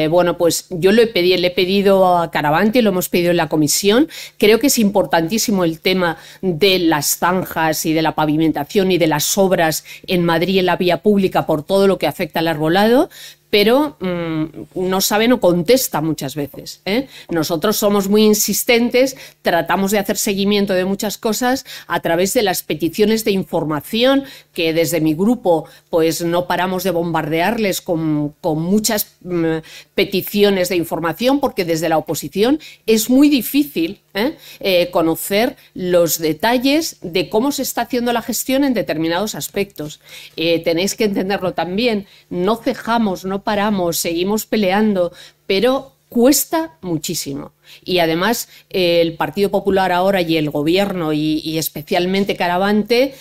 bueno, pues yo le he pedido a Caravante, lo hemos pedido en la comisión. Creo que es importantísimo el tema de las zanjas y de la pavimentación y de las obras en Madrid en la vía pública por todo lo que afecta al arbolado, pero no sabe, no contesta muchas veces, ¿eh? Nosotros somos muy insistentes, tratamos de hacer seguimiento de muchas cosas a través de las peticiones de información, que desde mi grupo pues no paramos de bombardearles con muchas peticiones de información, porque desde la oposición es muy difícil conocer los detalles de cómo se está haciendo la gestión en determinados aspectos. Tenéis que entenderlo también, no cejamos, no paramos, seguimos peleando, pero cuesta muchísimo. Y además el Partido Popular ahora y el Gobierno y especialmente Caravante,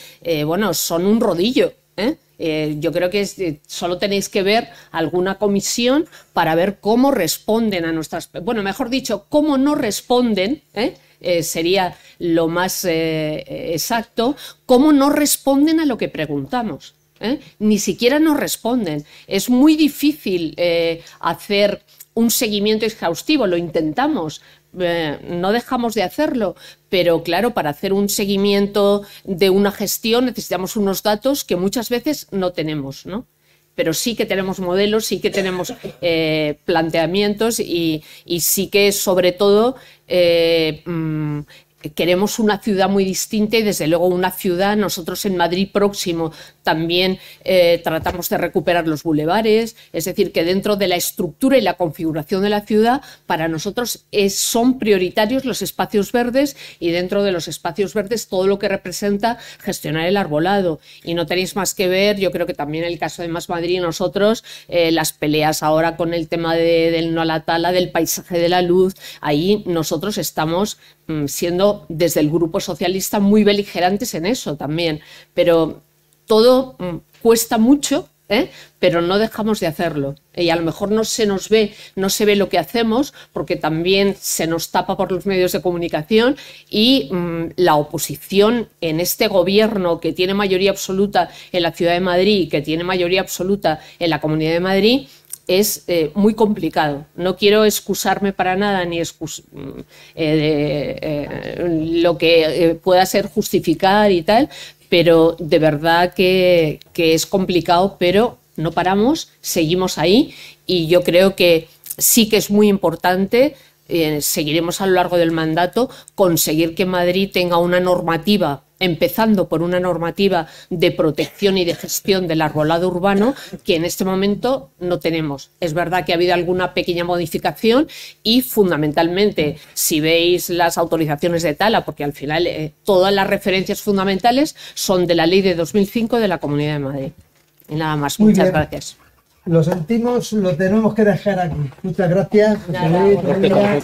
bueno, son un rodillo, yo creo que solo tenéis que ver alguna comisión para ver cómo responden a nuestras... Bueno, mejor dicho, cómo no responden, sería lo más exacto, cómo no responden a lo que preguntamos. Ni siquiera nos responden. Es muy difícil hacer un seguimiento exhaustivo, lo intentamos, no dejamos de hacerlo, pero claro, para hacer un seguimiento de una gestión necesitamos unos datos que muchas veces no tenemos, ¿no? Pero sí que tenemos modelos, sí que tenemos planteamientos y sí que sobre todo queremos una ciudad muy distinta y desde luego una ciudad, nosotros en Madrid próximo también tratamos de recuperar los bulevares, es decir, que dentro de la estructura y la configuración de la ciudad para nosotros son prioritarios los espacios verdes y dentro de los espacios verdes todo lo que representa gestionar el arbolado. Y no tenéis más que ver, yo creo que también en el caso de Más Madrid nosotros, las peleas ahora con el tema del no a la tala, del paisaje de la luz, ahí nosotros estamos siendo desde el Grupo Socialista muy beligerantes en eso también, pero todo cuesta mucho, pero no dejamos de hacerlo. Y a lo mejor no se ve lo que hacemos porque también se nos tapa por los medios de comunicación y la oposición en este gobierno que tiene mayoría absoluta en la Ciudad de Madrid y que tiene mayoría absoluta en la Comunidad de Madrid es muy complicado. No quiero excusarme para nada ni lo que pueda ser justificar y tal, pero de verdad que es complicado, pero no paramos, seguimos ahí y yo creo que sí que es muy importante, seguiremos a lo largo del mandato, conseguir que Madrid tenga una normativa, empezando por una normativa de protección y de gestión del arbolado urbano que en este momento no tenemos. Es verdad que ha habido alguna pequeña modificación y fundamentalmente si veis las autorizaciones de tala, porque al final todas las referencias fundamentales son de la ley de 2005 de la Comunidad de Madrid. Y nada más, muchas gracias. Lo sentimos, lo tenemos que dejar aquí. Muchas gracias. Nada.